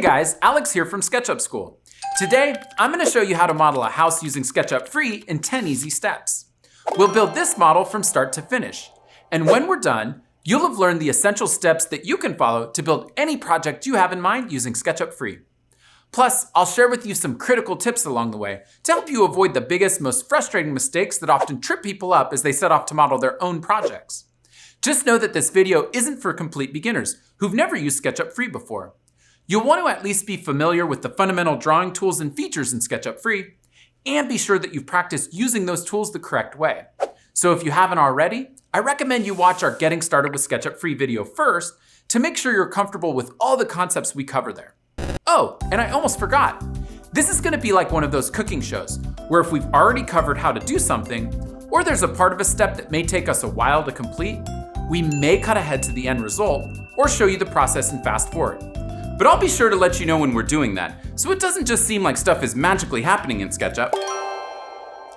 guys, Alex here from SketchUp School. Today, I'm going to show you how to model a house using SketchUp Free in 10 easy steps. We'll build this model from start to finish. And when we're done, you'll have learned the essential steps that you can follow to build any project you have in mind using SketchUp Free. Plus, I'll share with you some critical tips along the way to help you avoid the biggest, most frustrating mistakes that often trip people up as they set off to model their own projects. Just know that this video isn't for complete beginners who've never used SketchUp Free before. You'll want to at least be familiar with the fundamental drawing tools and features in SketchUp Free, and be sure that you've practiced using those tools the correct way. So if you haven't already, I recommend you watch our Getting Started with SketchUp Free video first to make sure you're comfortable with all the concepts we cover there. Oh, and I almost forgot. This is going to be like one of those cooking shows, where if we've already covered how to do something, or there's a part of a step that may take us a while to complete, we may cut ahead to the end result, or show you the process and fast forward. But I'll be sure to let you know when we're doing that, so it doesn't just seem like stuff is magically happening in SketchUp.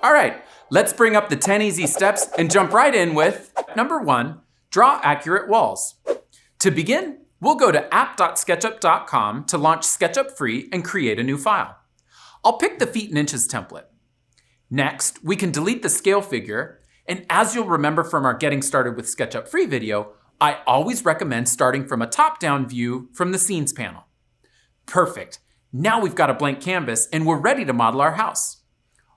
All right, let's bring up the 10 easy steps and jump right in with number 1, draw accurate walls. To begin, we'll go to app.sketchup.com to launch SketchUp Free and create a new file. I'll pick the feet and inches template. Next, we can delete the scale figure, and as you'll remember from our Getting Started with SketchUp Free video, I always recommend starting from a top-down view from the Scenes panel. Perfect. Now we've got a blank canvas and we're ready to model our house.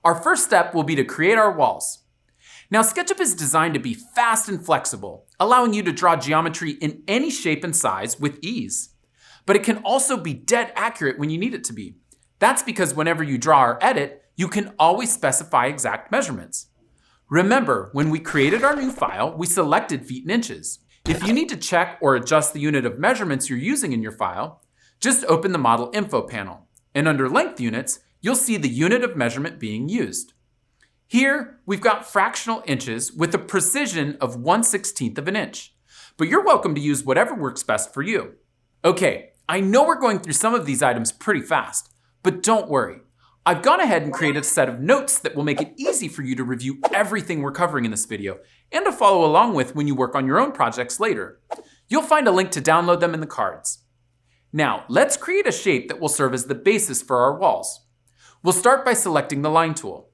Our first step will be to create our walls. Now SketchUp is designed to be fast and flexible, allowing you to draw geometry in any shape and size with ease. But it can also be dead accurate when you need it to be. That's because whenever you draw or edit, you can always specify exact measurements. Remember, when we created our new file, we selected feet and inches. If you need to check or adjust the unit of measurements you're using in your file, just open the Model Info panel, and under Length Units, you'll see the unit of measurement being used. Here, we've got fractional inches with a precision of 1/16 of an inch, but you're welcome to use whatever works best for you. Okay, I know we're going through some of these items pretty fast, but don't worry. I've gone ahead and created a set of notes that will make it easy for you to review everything we're covering in this video and to follow along with when you work on your own projects later. You'll find a link to download them in the cards. Now, let's create a shape that will serve as the basis for our walls. We'll start by selecting the Line tool.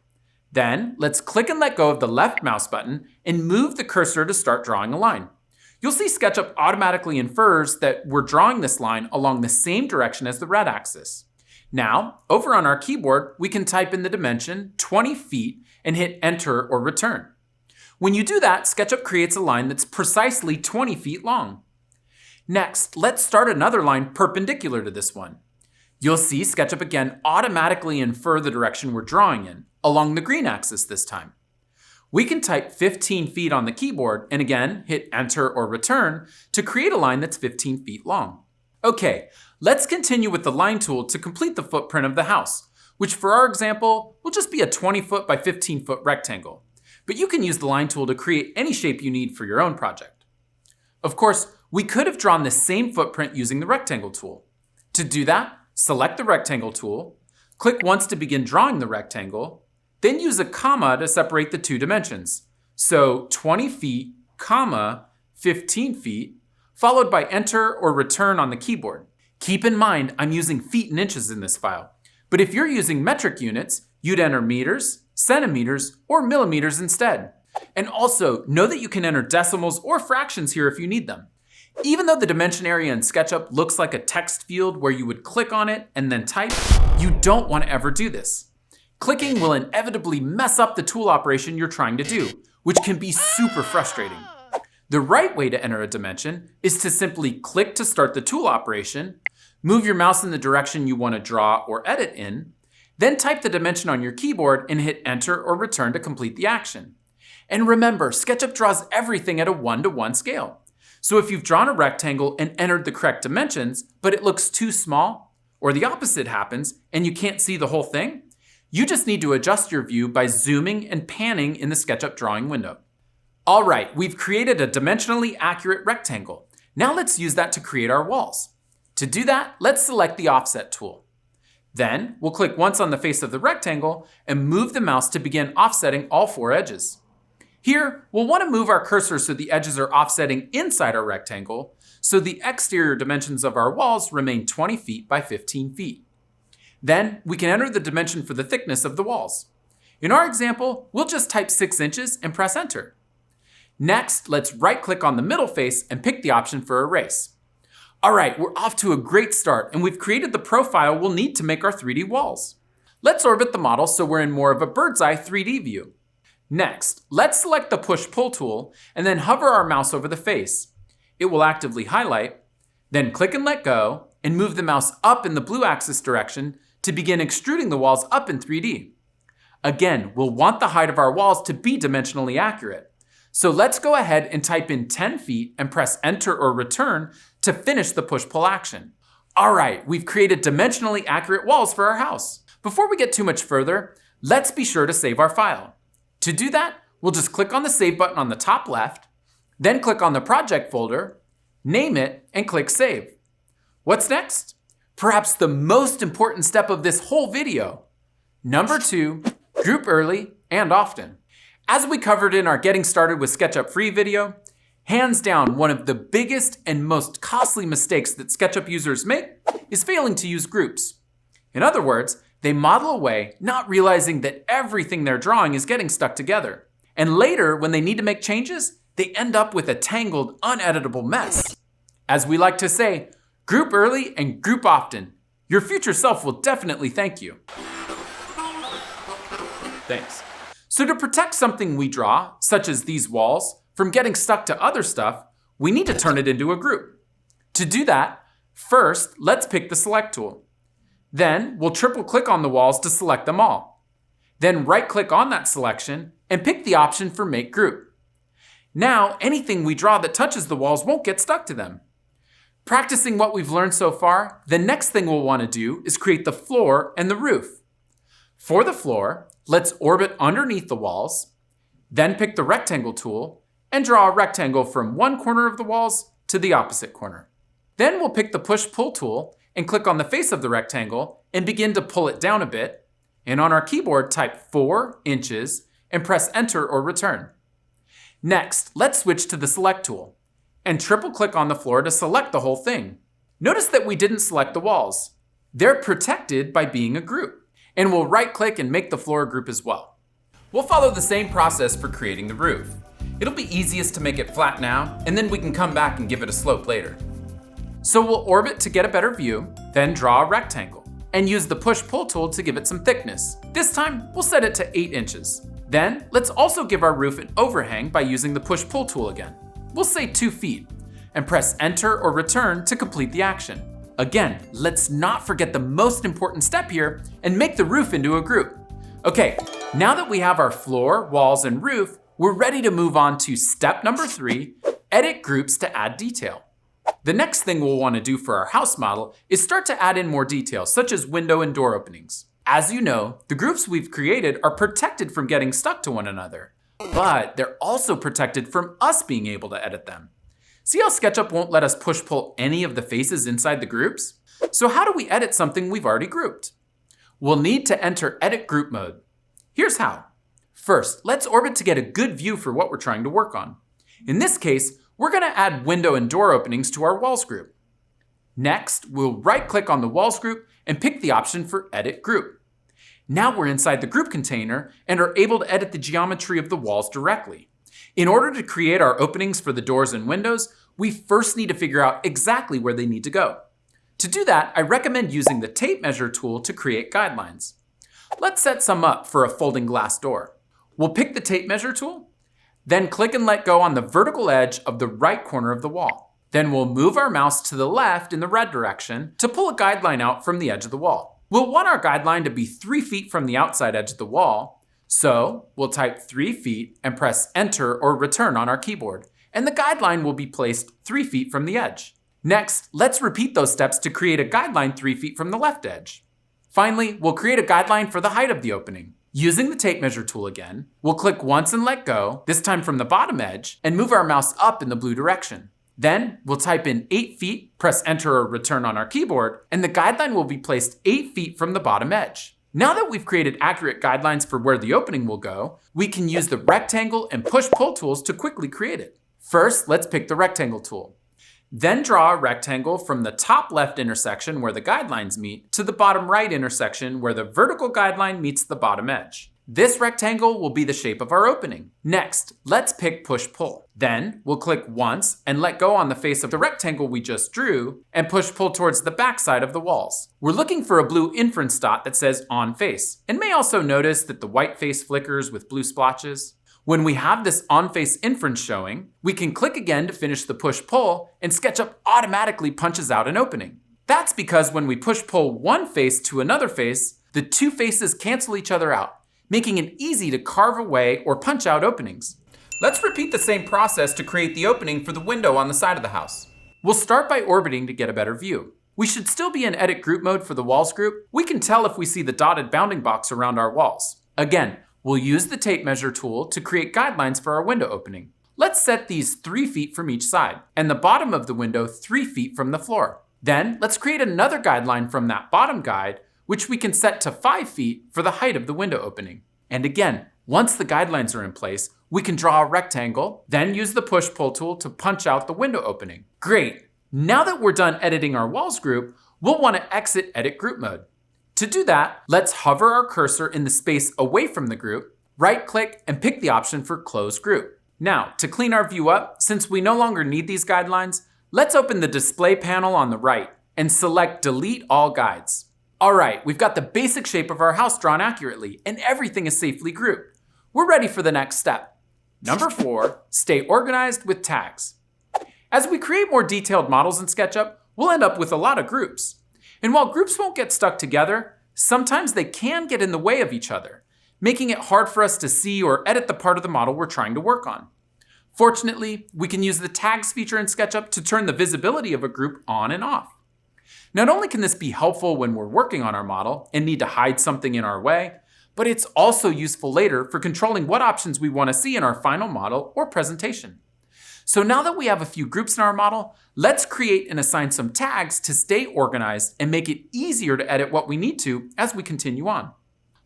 Then, let's click and let go of the left mouse button and move the cursor to start drawing a line. You'll see SketchUp automatically infers that we're drawing this line along the same direction as the red axis. Now, over on our keyboard, we can type in the dimension 20 feet and hit Enter or Return. When you do that, SketchUp creates a line that's precisely 20 feet long. Next, let's start another line perpendicular to this one. You'll see SketchUp again automatically infer the direction we're drawing in, along the green axis this time. We can type 15 feet on the keyboard and again hit Enter or Return to create a line that's 15 feet long. Okay, let's continue with the Line tool to complete the footprint of the house, which for our example will just be a 20 foot by 15 foot rectangle. But you can use the Line tool to create any shape you need for your own project. Of course, we could have drawn the same footprint using the Rectangle tool. To do that, select the Rectangle tool, click once to begin drawing the rectangle, then use a comma to separate the two dimensions. So 20 feet, comma, 15 feet, followed by Enter or Return on the keyboard. Keep in mind, I'm using feet and inches in this file, but if you're using metric units, you'd enter meters, centimeters, or millimeters instead. And also, know that you can enter decimals or fractions here if you need them. Even though the dimension area in SketchUp looks like a text field where you would click on it and then type, you don't want to ever do this. Clicking will inevitably mess up the tool operation you're trying to do, which can be super frustrating. The right way to enter a dimension is to simply click to start the tool operation, move your mouse in the direction you want to draw or edit in, then type the dimension on your keyboard and hit Enter or Return to complete the action. And remember, SketchUp draws everything at a 1:1 scale. So if you've drawn a rectangle and entered the correct dimensions, but it looks too small, or the opposite happens and you can't see the whole thing, you just need to adjust your view by zooming and panning in the SketchUp drawing window. All right, we've created a dimensionally accurate rectangle. Now let's use that to create our walls. To do that, let's select the Offset tool. Then we'll click once on the face of the rectangle and move the mouse to begin offsetting all 4 edges. Here, we'll want to move our cursor so the edges are offsetting inside our rectangle, so the exterior dimensions of our walls remain 20 feet by 15 feet. Then we can enter the dimension for the thickness of the walls. In our example, we'll just type 6 inches and press enter. Next, let's right-click on the middle face and pick the option for erase. All right, we're off to a great start, and we've created the profile we'll need to make our 3D walls. Let's orbit the model so we're in more of a bird's eye 3D view. Next, let's select the push-pull tool and then hover our mouse over the face. It will actively highlight, then click and let go, and move the mouse up in the blue axis direction to begin extruding the walls up in 3D. Again, we'll want the height of our walls to be dimensionally accurate. So let's go ahead and type in 10 feet and press enter or return to finish the push-pull action. All right, we've created dimensionally accurate walls for our house. Before we get too much further, let's be sure to save our file. To do that, we'll just click on the Save button on the top left, then click on the Project folder, name it, and click Save. What's next? Perhaps the most important step of this whole video. Number 2, group early and often. As we covered in our Getting Started with SketchUp Free video, hands down, one of the biggest and most costly mistakes that SketchUp users make is failing to use groups. In other words, they model away, not realizing that everything they're drawing is getting stuck together. And later, when they need to make changes, they end up with a tangled, uneditable mess. As we like to say, group early and group often. Your future self will definitely thank you. Thanks. So to protect something we draw, such as these walls, from getting stuck to other stuff, we need to turn it into a group. To do that, first, let's pick the Select tool. Then we'll triple click on the walls to select them all. Then right click on that selection and pick the option for Make Group. Now, anything we draw that touches the walls won't get stuck to them. Practicing what we've learned so far, the next thing we'll want to do is create the floor and the roof. For the floor, let's orbit underneath the walls, then pick the Rectangle tool and draw a rectangle from one corner of the walls to the opposite corner. Then we'll pick the Push-Pull tool and click on the face of the rectangle and begin to pull it down a bit. And on our keyboard, type 4 inches and press enter or return. Next, let's switch to the Select tool and triple click on the floor to select the whole thing. Notice that we didn't select the walls. They're protected by being a group, and we'll right click and make the floor a group as well. We'll follow the same process for creating the roof. It'll be easiest to make it flat now, and then we can come back and give it a slope later. So we'll orbit to get a better view, then draw a rectangle, and use the Push-Pull tool to give it some thickness. This time, we'll set it to 8 inches. Then, let's also give our roof an overhang by using the Push-Pull tool again. We'll say 2 feet, and press enter or return to complete the action. Again, let's not forget the most important step here and make the roof into a group. Okay, now that we have our floor, walls, and roof, we're ready to move on to step number 3, edit groups to add detail. The next thing we'll want to do for our house model is start to add in more details, such as window and door openings. As you know, the groups we've created are protected from getting stuck to one another, but they're also protected from us being able to edit them. See how SketchUp won't let us push-pull any of the faces inside the groups? So how do we edit something we've already grouped? We'll need to enter Edit Group mode. Here's how. First, let's orbit to get a good view for what we're trying to work on. In this case, we're going to add window and door openings to our walls group. Next, we'll right-click on the walls group and pick the option for Edit Group. Now we're inside the group container and are able to edit the geometry of the walls directly. In order to create our openings for the doors and windows, we first need to figure out exactly where they need to go. To do that, I recommend using the Tape Measure tool to create guidelines. Let's set some up for a folding glass door. We'll pick the Tape Measure tool, then click and let go on the vertical edge of the right corner of the wall. Then we'll move our mouse to the left in the red direction to pull a guideline out from the edge of the wall. We'll want our guideline to be 3 feet from the outside edge of the wall, so we'll type 3 feet and press enter or return on our keyboard, and the guideline will be placed 3 feet from the edge. Next, let's repeat those steps to create a guideline 3 feet from the left edge. Finally, we'll create a guideline for the height of the opening. Using the Tape Measure tool again, we'll click once and let go, this time from the bottom edge, and move our mouse up in the blue direction. Then we'll type in 8 feet, press enter or return on our keyboard, and the guideline will be placed 8 feet from the bottom edge. Now that we've created accurate guidelines for where the opening will go, we can use the Rectangle and Push-Pull tools to quickly create it. First, let's pick the Rectangle tool. Then draw a rectangle from the top left intersection where the guidelines meet to the bottom right intersection where the vertical guideline meets the bottom edge. This rectangle will be the shape of our opening. Next, let's pick push-pull. Then we'll click once and let go on the face of the rectangle we just drew and push-pull towards the back side of the walls. We're looking for a blue inference dot that says on face, and may also notice that the white face flickers with blue splotches. When we have this on-face inference showing, we can click again to finish the push-pull, and SketchUp automatically punches out an opening. That's because when we push-pull one face to another face, the two faces cancel each other out, making it easy to carve away or punch out openings. Let's repeat the same process to create the opening for the window on the side of the house. We'll start by orbiting to get a better view. We should still be in edit group mode for the walls group. We can tell if we see the dotted bounding box around our walls. Again, we'll use the tape measure tool to create guidelines for our window opening. Let's set these 3 feet from each side, and the bottom of the window 3 feet from the floor. Then let's create another guideline from that bottom guide, which we can set to 5 feet for the height of the window opening. And again, once the guidelines are in place, we can draw a rectangle, then use the push-pull tool to punch out the window opening. Great! Now that we're done editing our walls group, we'll want to exit edit group mode. To do that, let's hover our cursor in the space away from the group, right-click, and pick the option for Close Group. Now, to clean our view up, since we no longer need these guidelines, let's open the display panel on the right and select Delete All Guides. All right, we've got the basic shape of our house drawn accurately, and everything is safely grouped. We're ready for the next step. Number 4, stay organized with tags. As we create more detailed models in SketchUp, we'll end up with a lot of groups. And while groups won't get stuck together, sometimes they can get in the way of each other, making it hard for us to see or edit the part of the model we're trying to work on. Fortunately, we can use the tags feature in SketchUp to turn the visibility of a group on and off. Not only can this be helpful when we're working on our model and need to hide something in our way, but it's also useful later for controlling what options we want to see in our final model or presentation. So now that we have a few groups in our model, let's create and assign some tags to stay organized and make it easier to edit what we need to as we continue on.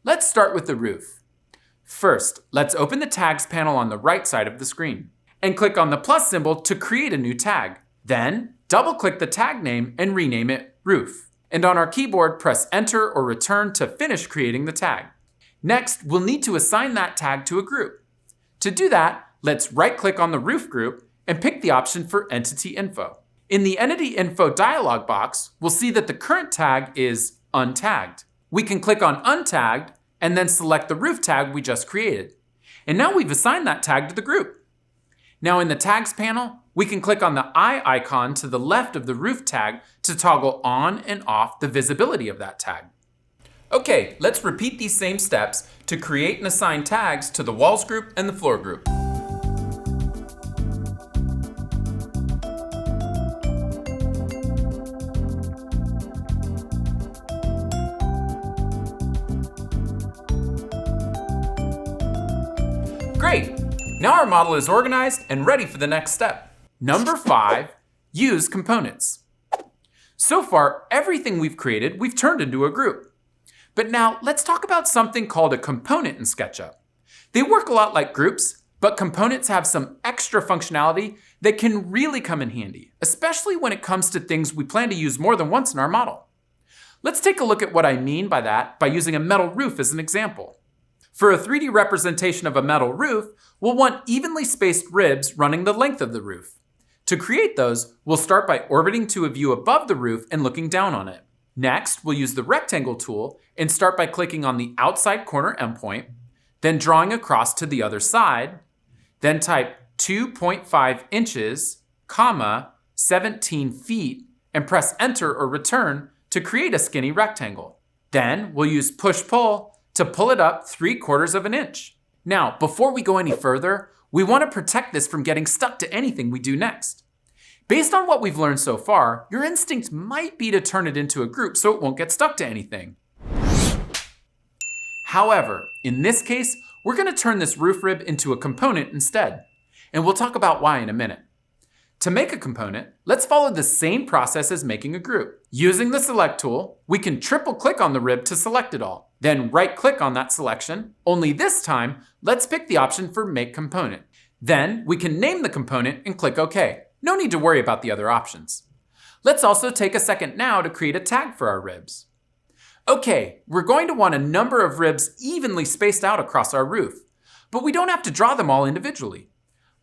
Let's start with the roof. First, let's open the tags panel on the right side of the screen and click on the plus symbol to create a new tag. Then, double-click the tag name and rename it Roof. And on our keyboard, press Enter or Return to finish creating the tag. Next, we'll need to assign that tag to a group. To do that, let's right-click on the roof group and pick the option for Entity Info. In the Entity Info dialog box, we'll see that the current tag is Untagged. We can click on Untagged and then select the roof tag we just created. And now we've assigned that tag to the group. Now in the Tags panel, we can click on the eye icon to the left of the roof tag to toggle on and off the visibility of that tag. Okay, let's repeat these same steps to create and assign tags to the walls group and the floor group. Great! Now our model is organized and ready for the next step. Number 5, use components. So far, everything we've created, we've turned into a group. But now let's talk about something called a component in SketchUp. They work a lot like groups, but components have some extra functionality that can really come in handy, especially when it comes to things we plan to use more than once in our model. Let's take a look at what I mean by that by using a metal roof as an example. For a 3D representation of a metal roof, we'll want evenly spaced ribs running the length of the roof. To create those, we'll start by orbiting to a view above the roof and looking down on it. Next, we'll use the rectangle tool and start by clicking on the outside corner endpoint, then drawing across to the other side, then type 2.5 inches, 17 feet, and press Enter or Return to create a skinny rectangle. Then we'll use push-pull to pull it up 3/4 of an inch. Now, before we go any further, we want to protect this from getting stuck to anything we do next. Based on what we've learned so far, your instinct might be to turn it into a group so it won't get stuck to anything. However, in this case, we're going to turn this roof rib into a component instead, and we'll talk about why in a minute. To make a component, let's follow the same process as making a group. Using the Select tool, we can triple-click on the rib to select it all. Then right-click on that selection, only this time, let's pick the option for Make Component. Then we can name the component and click OK. No need to worry about the other options. Let's also take a second now to create a tag for our ribs. Okay, we're going to want a number of ribs evenly spaced out across our roof, but we don't have to draw them all individually.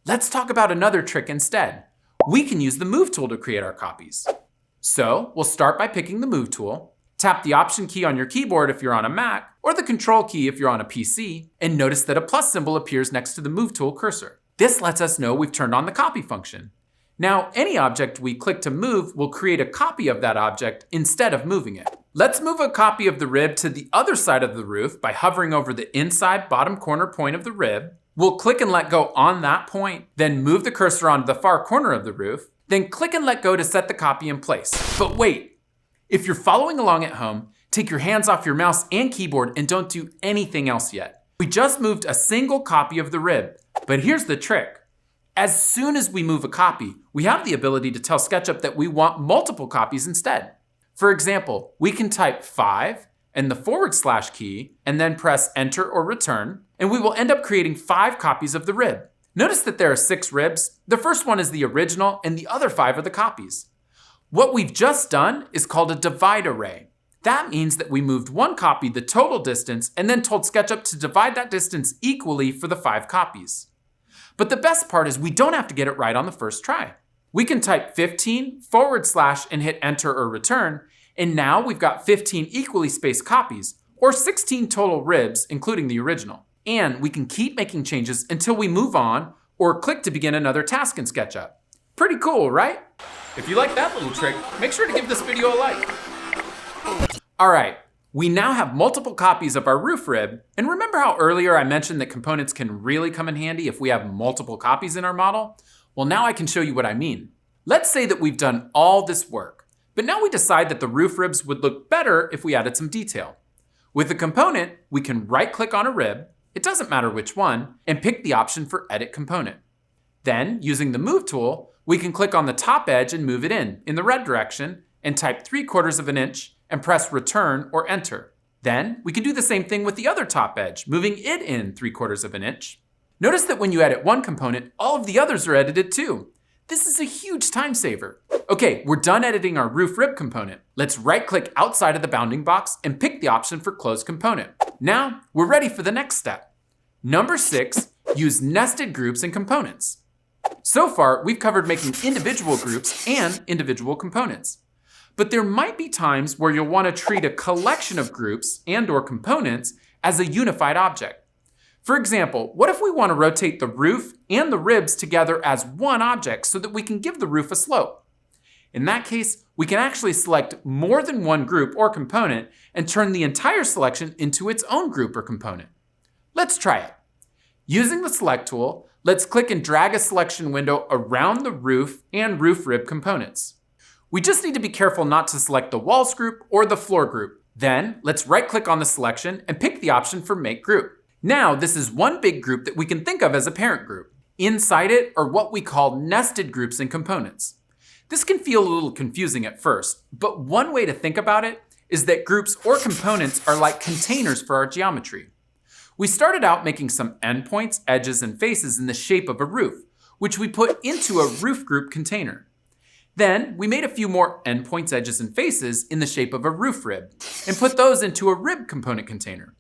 Let's talk about another trick instead. We can use the Move tool to create our copies. So we'll start by picking the Move tool, tap the Option key on your keyboard if you're on a Mac, or the Control key if you're on a PC, and notice that a plus symbol appears next to the Move tool cursor. This lets us know we've turned on the copy function. Now, any object we click to move will create a copy of that object instead of moving it. Let's move a copy of the rib to the other side of the roof by hovering over the inside bottom corner point of the rib. We'll click and let go on that point, then move the cursor onto the far corner of the roof, then click and let go to set the copy in place. But wait, if you're following along at home, take your hands off your mouse and keyboard and don't do anything else yet. We just moved a single copy of the rib, but here's the trick. As soon as we move a copy, we have the ability to tell SketchUp that we want multiple copies instead. For example, we can type 5 and the / key and then press Enter or Return, and we will end up creating 5 copies of the rib. Notice that there are 6 ribs. The first one is the original and the other 5 are the copies. What we've just done is called a divide array. That means that we moved one copy the total distance and then told SketchUp to divide that distance equally for the 5 copies. But the best part is we don't have to get it right on the first try. We can type 15 / and hit Enter or Return, and now we've got 15 equally spaced copies, or 16 total ribs, including the original. And we can keep making changes until we move on or click to begin another task in SketchUp. Pretty cool, right? If you like that little trick, make sure to give this video a like. All right. We now have multiple copies of our roof rib, and remember how earlier I mentioned that components can really come in handy if we have multiple copies in our model? Well, now I can show you what I mean. Let's say that we've done all this work, but now we decide that the roof ribs would look better if we added some detail. With a component, we can right-click on a rib, it doesn't matter which one, and pick the option for Edit Component. Then, using the Move tool, we can click on the top edge and move it in the red direction, and type 3/4 of an inch, and press Return or Enter. Then we can do the same thing with the other top edge, moving it in 3/4 of an inch. Notice that when you edit one component, all of the others are edited too. This is a huge time saver. Okay, we're done editing our roof rib component. Let's right-click outside of the bounding box and pick the option for Close Component. Now we're ready for the next step. Number 6, use nested groups and components. So far, we've covered making individual groups and individual components. But there might be times where you'll want to treat a collection of groups and/or components as a unified object. For example, what if we want to rotate the roof and the ribs together as one object so that we can give the roof a slope? In that case, we can actually select more than one group or component and turn the entire selection into its own group or component. Let's try it. Using the Select tool, let's click and drag a selection window around the roof and roof rib components. We just need to be careful not to select the walls group or the floor group. Then let's right-click on the selection and pick the option for Make Group. Now this is one big group that we can think of as a parent group. Inside it are what we call nested groups and components. This can feel a little confusing at first, but one way to think about it is that groups or components are like containers for our geometry. We started out making some endpoints, edges, and faces in the shape of a roof, which we put into a roof group container. Then we made a few more endpoints, edges, and faces in the shape of a roof rib and put those into a rib component container.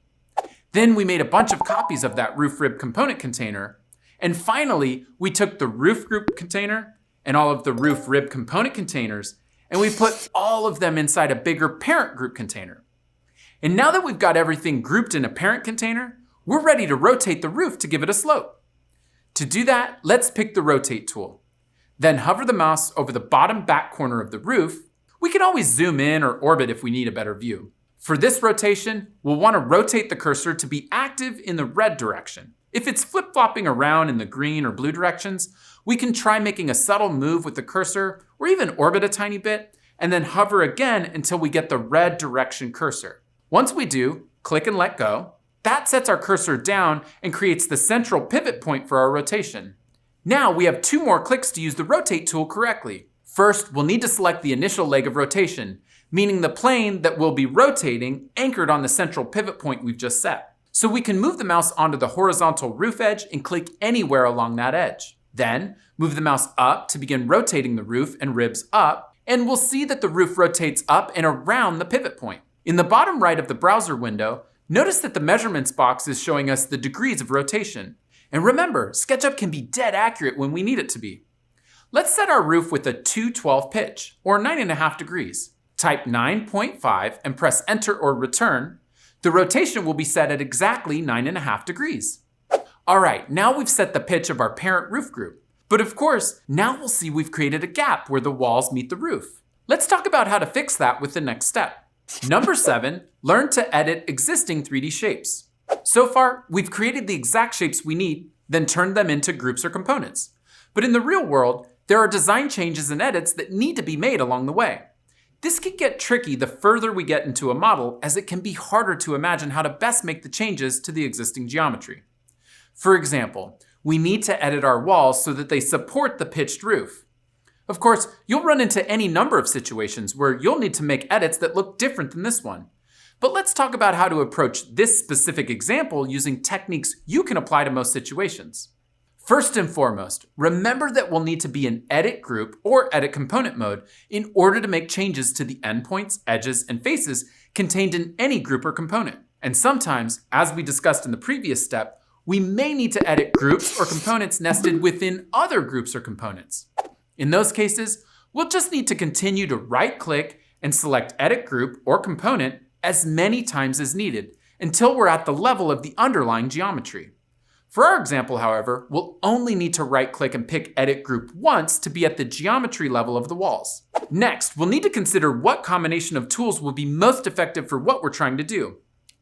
Then we made a bunch of copies of that roof rib component container. And finally, we took the roof group container and all of the roof rib component containers, and we put all of them inside a bigger parent group container. And now that we've got everything grouped in a parent container, we're ready to rotate the roof to give it a slope. To do that, let's pick the Rotate tool. Then hover the mouse over the bottom back corner of the roof. We can always zoom in or orbit if we need a better view. For this rotation, we'll want to rotate the cursor to be active in the red direction. If it's flip-flopping around in the green or blue directions, we can try making a subtle move with the cursor or even orbit a tiny bit and then hover again until we get the red direction cursor. Once we do, click and let go. That sets our cursor down and creates the central pivot point for our rotation. Now we have 2 more clicks to use the Rotate tool correctly. First, we'll need to select the initial leg of rotation, meaning the plane that we'll be rotating anchored on the central pivot point we've just set. So we can move the mouse onto the horizontal roof edge and click anywhere along that edge. Then, move the mouse up to begin rotating the roof and ribs up, and we'll see that the roof rotates up and around the pivot point. In the bottom right of the browser window, notice that the measurements box is showing us the degrees of rotation. And remember, SketchUp can be dead accurate when we need it to be. Let's set our roof with a 212 pitch, or 9.5 degrees. Type 9.5 and press Enter or Return. The rotation will be set at exactly 9.5 degrees. All right, now we've set the pitch of our parent roof group. But of course, now we'll see we've created a gap where the walls meet the roof. Let's talk about how to fix that with the next step. Number 7, learn to edit existing 3D shapes. So far, we've created the exact shapes we need, then turned them into groups or components. But in the real world, there are design changes and edits that need to be made along the way. This can get tricky the further we get into a model, as it can be harder to imagine how to best make the changes to the existing geometry. For example, we need to edit our walls so that they support the pitched roof. Of course, you'll run into any number of situations where you'll need to make edits that look different than this one. But let's talk about how to approach this specific example using techniques you can apply to most situations. First and foremost, remember that we'll need to be in Edit Group or Edit Component mode in order to make changes to the endpoints, edges, and faces contained in any group or component. And sometimes, as we discussed in the previous step, we may need to edit groups or components nested within other groups or components. In those cases, we'll just need to continue to right-click and select Edit Group or Component as many times as needed until we're at the level of the underlying geometry. For our example, however, we'll only need to right-click and pick Edit Group once to be at the geometry level of the walls. Next, we'll need to consider what combination of tools will be most effective for what we're trying to do.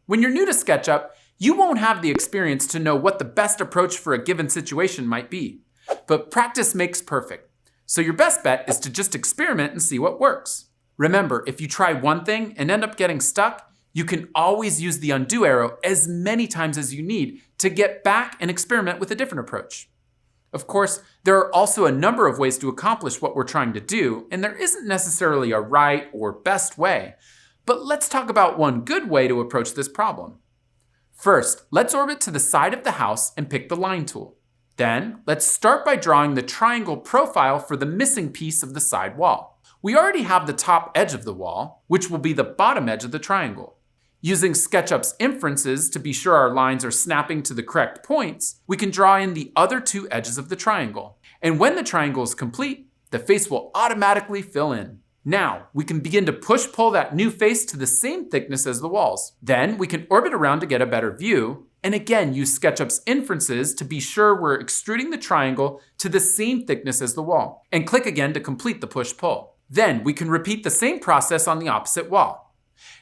When you're new to SketchUp, you won't have the experience to know what the best approach for a given situation might be. But practice makes perfect. So your best bet is to just experiment and see what works. Remember, if you try one thing and end up getting stuck, you can always use the undo arrow as many times as you need to get back and experiment with a different approach. Of course, there are also a number of ways to accomplish what we're trying to do, and there isn't necessarily a right or best way. But let's talk about one good way to approach this problem. First, let's orbit to the side of the house and pick the line tool. Then, let's start by drawing the triangle profile for the missing piece of the side wall. We already have the top edge of the wall, which will be the bottom edge of the triangle. Using SketchUp's inferences to be sure our lines are snapping to the correct points, we can draw in the other two edges of the triangle. And when the triangle is complete, the face will automatically fill in. Now, we can begin to push-pull that new face to the same thickness as the walls. Then, we can orbit around to get a better view, and again use SketchUp's inferences to be sure we're extruding the triangle to the same thickness as the wall, and click again to complete the push-pull. Then, we can repeat the same process on the opposite wall.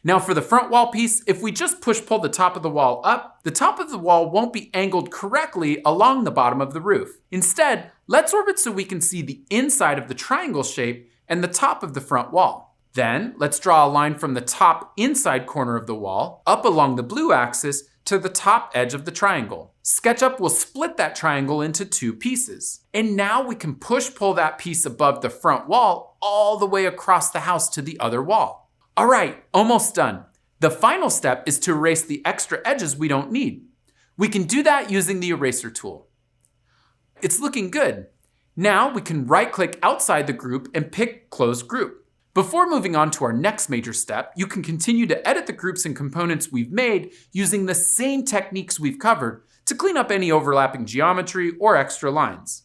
Now for the front wall piece, if we just push-pull the top of the wall up, the top of the wall won't be angled correctly along the bottom of the roof. Instead, let's orbit so we can see the inside of the triangle shape and the top of the front wall. Then, let's draw a line from the top inside corner of the wall up along the blue axis to the top edge of the triangle. SketchUp will split that triangle into two pieces. And now we can push-pull that piece above the front wall all the way across the house to the other wall. All right, almost done. The final step is to erase the extra edges we don't need. We can do that using the eraser tool. It's looking good. Now we can right-click outside the group and pick Close Group. Before moving on to our next major step, you can continue to edit the groups and components we've made using the same techniques we've covered to clean up any overlapping geometry or extra lines.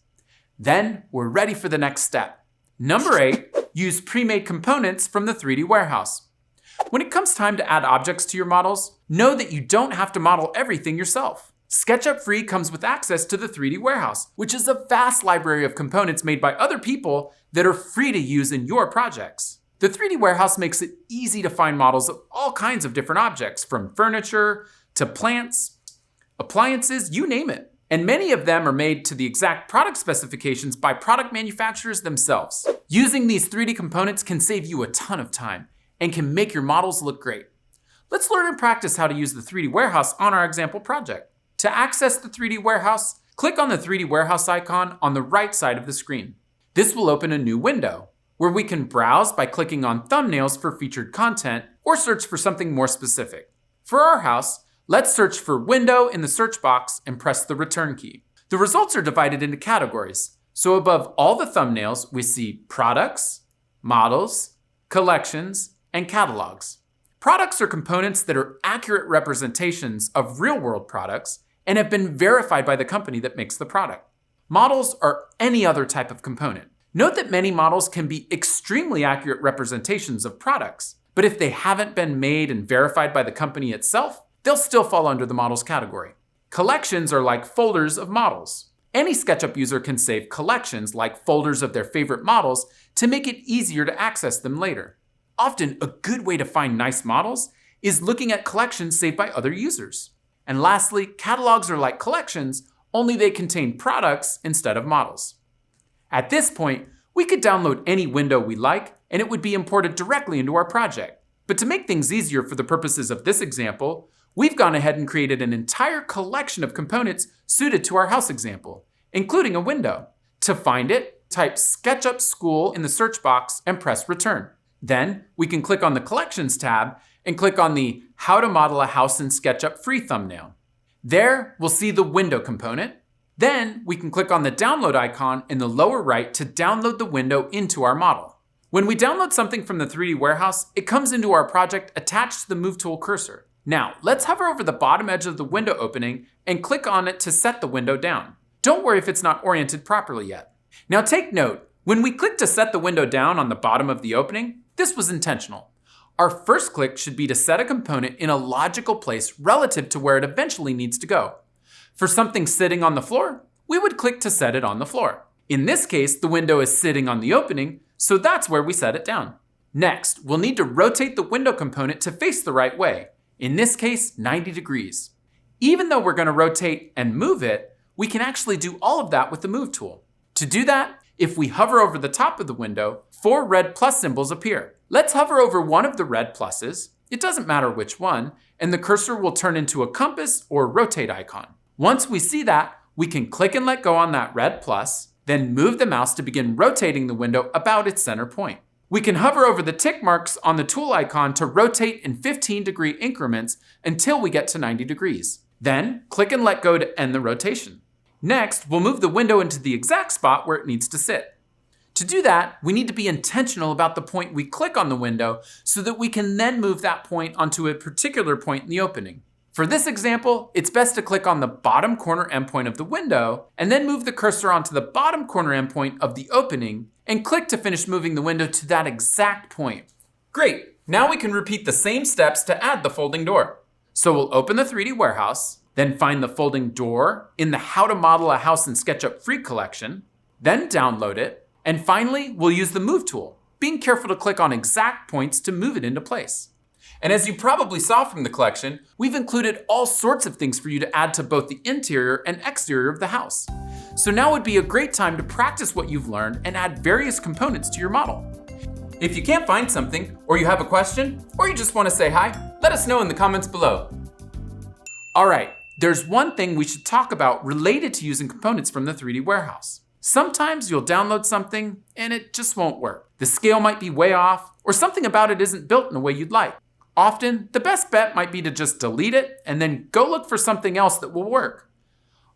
Then we're ready for the next step. Number 8, use pre-made components from the 3D warehouse. When it comes time to add objects to your models, know that you don't have to model everything yourself. SketchUp Free comes with access to the 3D warehouse, which is a vast library of components made by other people that are free to use in your projects. The 3D warehouse makes it easy to find models of all kinds of different objects, from furniture to plants, appliances, you name it. And many of them are made to the exact product specifications by product manufacturers themselves. Using these 3D components can save you a ton of time and can make your models look great. Let's learn and practice how to use the 3D warehouse on our example project. To access the 3D warehouse, click on the 3D warehouse icon on the right side of the screen. This will open a new window where we can browse by clicking on thumbnails for featured content or search for something more specific. For our house, let's search for window in the search box and press the return key. The results are divided into categories. So above all the thumbnails, we see products, models, collections, and catalogs. Products are components that are accurate representations of real-world products and have been verified by the company that makes the product. Models are any other type of component. Note that many models can be extremely accurate representations of products, but if they haven't been made and verified by the company itself, they'll still fall under the models category. Collections are like folders of models. Any SketchUp user can save collections like folders of their favorite models to make it easier to access them later. Often, a good way to find nice models is looking at collections saved by other users. And lastly, catalogs are like collections, only they contain products instead of models. At this point, we could download any window we like, and it would be imported directly into our project. But to make things easier for the purposes of this example, we've gone ahead and created an entire collection of components suited to our house example, including a window. To find it, type SketchUp School in the search box and press Return. Then we can click on the Collections tab and click on the How to Model a House in SketchUp Free thumbnail. There, we'll see the window component. Then we can click on the download icon in the lower right to download the window into our model. When we download something from the 3D warehouse, it comes into our project attached to the Move Tool cursor. Now, let's hover over the bottom edge of the window opening and click on it to set the window down. Don't worry if it's not oriented properly yet. Now take note, when we click to set the window down on the bottom of the opening, this was intentional. Our first click should be to set a component in a logical place relative to where it eventually needs to go. For something sitting on the floor, we would click to set it on the floor. In this case, the window is sitting on the opening, so that's where we set it down. Next, we'll need to rotate the window component to face the right way, in this case, 90 degrees. Even though we're going to rotate and move it, we can actually do all of that with the Move tool. To do that, if we hover over the top of the window, 4 red plus symbols appear. Let's hover over one of the red pluses, it doesn't matter which one, and the cursor will turn into a compass or rotate icon. Once we see that, we can click and let go on that red plus, then move the mouse to begin rotating the window about its center point. We can hover over the tick marks on the tool icon to rotate in 15-degree increments until we get to 90 degrees. Then, click and let go to end the rotation. Next, we'll move the window into the exact spot where it needs to sit. To do that, we need to be intentional about the point we click on the window so that we can then move that point onto a particular point in the opening. For this example, it's best to click on the bottom corner endpoint of the window and then move the cursor onto the bottom corner endpoint of the opening and click to finish moving the window to that exact point. Great, now we can repeat the same steps to add the folding door. So we'll open the 3D warehouse, then find the folding door in the How to Model a House in SketchUp Free collection, then download it, and finally, we'll use the Move tool, being careful to click on exact points to move it into place. And as you probably saw from the collection, we've included all sorts of things for you to add to both the interior and exterior of the house. So now would be a great time to practice what you've learned and add various components to your model. If you can't find something, or you have a question, or you just want to say hi, let us know in the comments below. All right, there's one thing we should talk about related to using components from the 3D warehouse. Sometimes you'll download something and it just won't work. The scale might be way off, or something about it isn't built in a way you'd like. Often, the best bet might be to just delete it and then go look for something else that will work.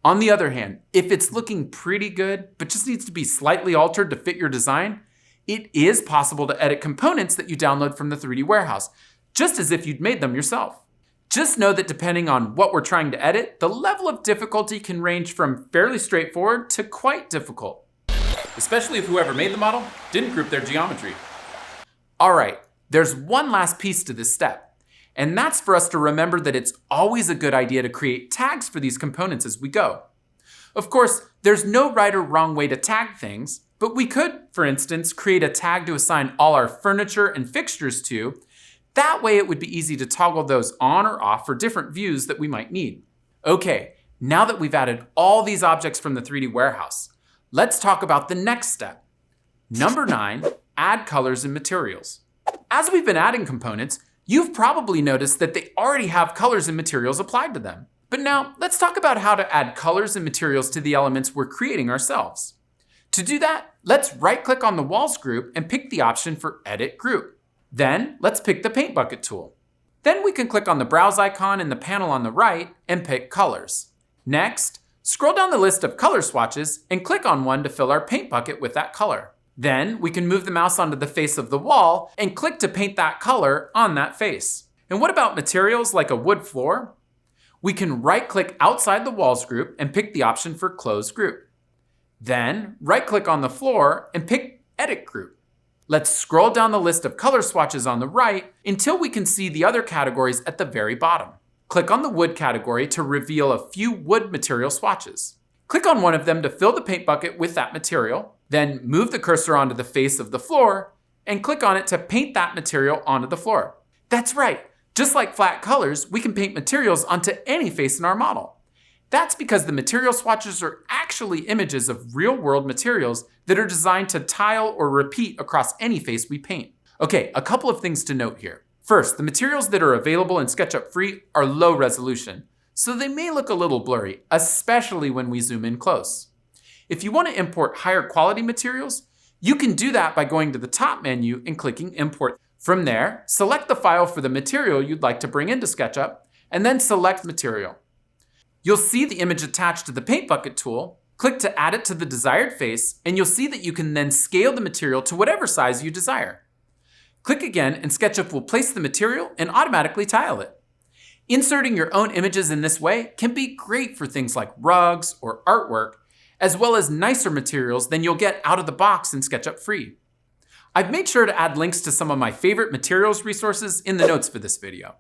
On the other hand, if it's looking pretty good, but just needs to be slightly altered to fit your design, it is possible to edit components that you download from the 3D warehouse, just as if you'd made them yourself. Just know that depending on what we're trying to edit, the level of difficulty can range from fairly straightforward to quite difficult, especially if whoever made the model didn't group their geometry. All right, there's one last piece to this step, and that's for us to remember that it's always a good idea to create tags for these components as we go. Of course, there's no right or wrong way to tag things, but we could, for instance, create a tag to assign all our furniture and fixtures to. That way it would be easy to toggle those on or off for different views that we might need. Okay, now that we've added all these objects from the 3D warehouse, let's talk about the next step. Number 9, add colors and materials. As we've been adding components, you've probably noticed that they already have colors and materials applied to them. But now let's talk about how to add colors and materials to the elements we're creating ourselves. To do that, let's right-click on the Walls group and pick the option for Edit Group. Then let's pick the Paint Bucket tool. Then we can click on the Browse icon in the panel on the right and pick Colors. Next, Scroll down the list of color swatches and click on one to fill our paint bucket with that color. Then we can move the mouse onto the face of the wall and click to paint that color on that face. And what about materials like a wood floor? We can right-click outside the walls group and pick the option for Close Group. Then right-click on the floor and pick Edit Group. Let's scroll down the list of color swatches on the right until we can see the other categories at the very bottom. Click on the wood category to reveal a few wood material swatches. Click on one of them to fill the paint bucket with that material, then move the cursor onto the face of the floor and click on it to paint that material onto the floor. That's right, just like flat colors, we can paint materials onto any face in our model. That's because the material swatches are actually images of real-world materials that are designed to tile or repeat across any face we paint. Okay, a couple of things to note here. First, the materials that are available in SketchUp Free are low resolution, so they may look a little blurry, especially when we zoom in close. If you want to import higher quality materials, you can do that by going to the top menu and clicking Import. From there, select the file for the material you'd like to bring into SketchUp, and then select Material. You'll see the image attached to the Paint Bucket tool, click to add it to the desired face, and you'll see that you can then scale the material to whatever size you desire. Click again and SketchUp will place the material and automatically tile it. Inserting your own images in this way can be great for things like rugs or artwork, as well as nicer materials than you'll get out of the box in SketchUp Free. I've made sure to add links to some of my favorite materials resources in the notes for this video.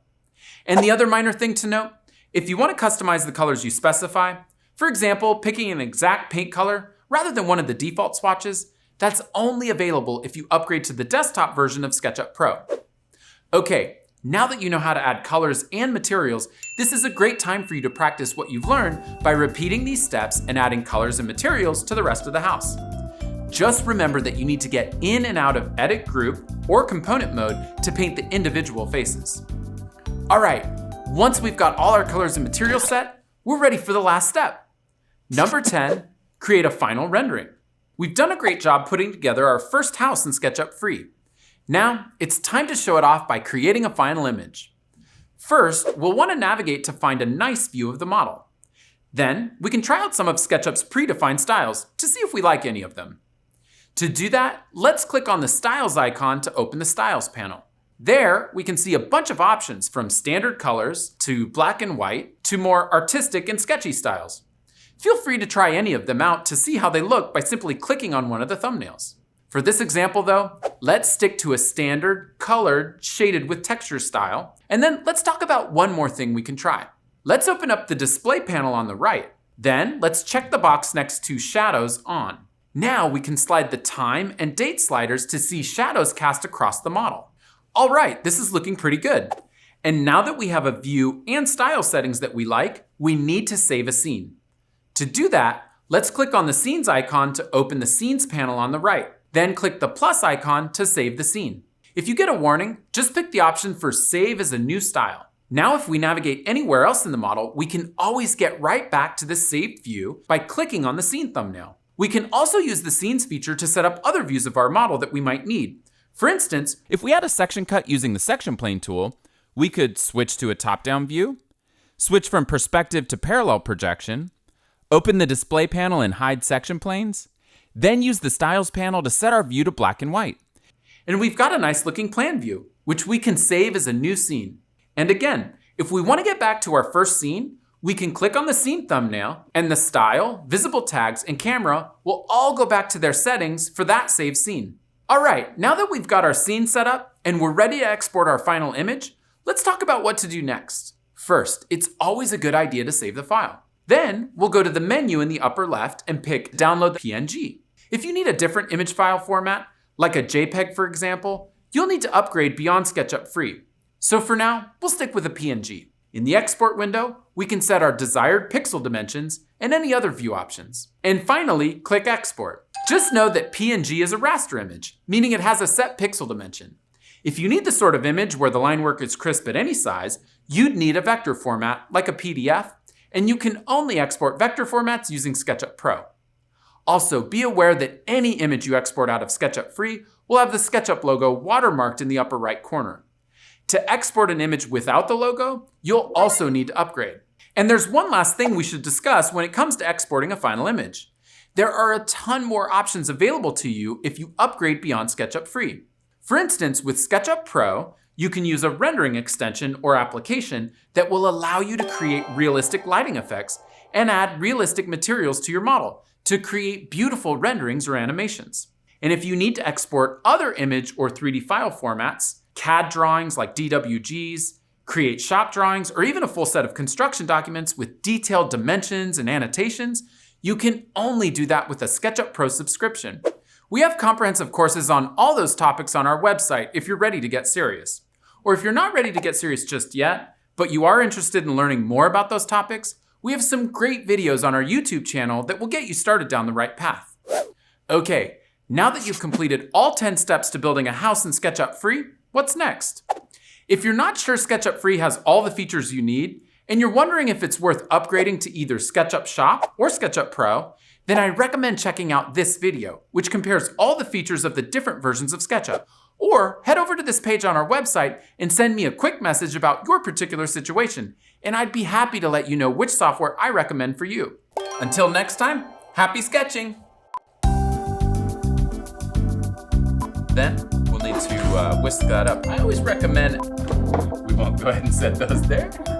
And the other minor thing to note, if you want to customize the colors you specify, for example, picking an exact paint color rather than one of the default swatches, that's only available if you upgrade to the desktop version of SketchUp Pro. Okay, now that you know how to add colors and materials, this is a great time for you to practice what you've learned by repeating these steps and adding colors and materials to the rest of the house. Just remember that you need to get in and out of Edit Group or Component mode to paint the individual faces. All right, once we've got all our colors and materials set, we're ready for the last step. Number 10, create a final rendering. We've done a great job putting together our first house in SketchUp Free. Now, it's time to show it off by creating a final image. First, we'll want to navigate to find a nice view of the model. Then, we can try out some of SketchUp's predefined styles to see if we like any of them. To do that, let's click on the Styles icon to open the Styles panel. There, we can see a bunch of options from standard colors to black and white to more artistic and sketchy styles. Feel free to try any of them out to see how they look by simply clicking on one of the thumbnails. For this example though, let's stick to a standard, colored, shaded with texture style, and then let's talk about one more thing we can try. Let's open up the display panel on the right. Then let's check the box next to Shadows on. Now we can slide the time and date sliders to see shadows cast across the model. All right, this is looking pretty good. And now that we have a view and style settings that we like, we need to save a scene. To do that, let's click on the Scenes icon to open the Scenes panel on the right. Then click the plus icon to save the scene. If you get a warning, just pick the option for Save as a new style. Now if we navigate anywhere else in the model, we can always get right back to the saved view by clicking on the scene thumbnail. We can also use the Scenes feature to set up other views of our model that we might need. For instance, if we had a section cut using the Section Plane tool, we could switch to a top-down view, switch from perspective to parallel projection, open the display panel and hide section planes, then use the Styles panel to set our view to black and white. And we've got a nice looking plan view, which we can save as a new scene. And again, if we want to get back to our first scene, we can click on the scene thumbnail and the style, visible tags, and camera will all go back to their settings for that saved scene. All right, now that we've got our scene set up and we're ready to export our final image, let's talk about what to do next. First, it's always a good idea to save the file. Then we'll go to the menu in the upper left and pick Download the PNG. If you need a different image file format, like a JPEG for example, you'll need to upgrade beyond SketchUp Free. So for now, we'll stick with a PNG. In the export window, we can set our desired pixel dimensions and any other view options. And finally, click Export. Just know that PNG is a raster image, meaning it has a set pixel dimension. If you need the sort of image where the line work is crisp at any size, you'd need a vector format like a PDF, and you can only export vector formats using SketchUp Pro. Also, be aware that any image you export out of SketchUp Free will have the SketchUp logo watermarked in the upper right corner. To export an image without the logo, you'll also need to upgrade. And there's one last thing we should discuss when it comes to exporting a final image. There are a ton more options available to you if you upgrade beyond SketchUp Free. For instance, with SketchUp Pro, you can use a rendering extension or application that will allow you to create realistic lighting effects and add realistic materials to your model to create beautiful renderings or animations. And if you need to export other image or 3D file formats, CAD drawings like DWGs, create shop drawings, or even a full set of construction documents with detailed dimensions and annotations, you can only do that with a SketchUp Pro subscription. We have comprehensive courses on all those topics on our website if you're ready to get serious. Or if you're not ready to get serious just yet, but you are interested in learning more about those topics, we have some great videos on our YouTube channel that will get you started down the right path. Okay, now that you've completed all 10 steps to building a house in SketchUp Free, what's next? If you're not sure SketchUp Free has all the features you need, and you're wondering if it's worth upgrading to either SketchUp Shop or SketchUp Pro, then I recommend checking out this video, which compares all the features of the different versions of SketchUp. Or head over to this page on our website and send me a quick message about your particular situation, and I'd be happy to let you know which software I recommend for you. Until next time, happy sketching! Then we'll need to whisk that up. I always recommend, we won't go ahead and set those there.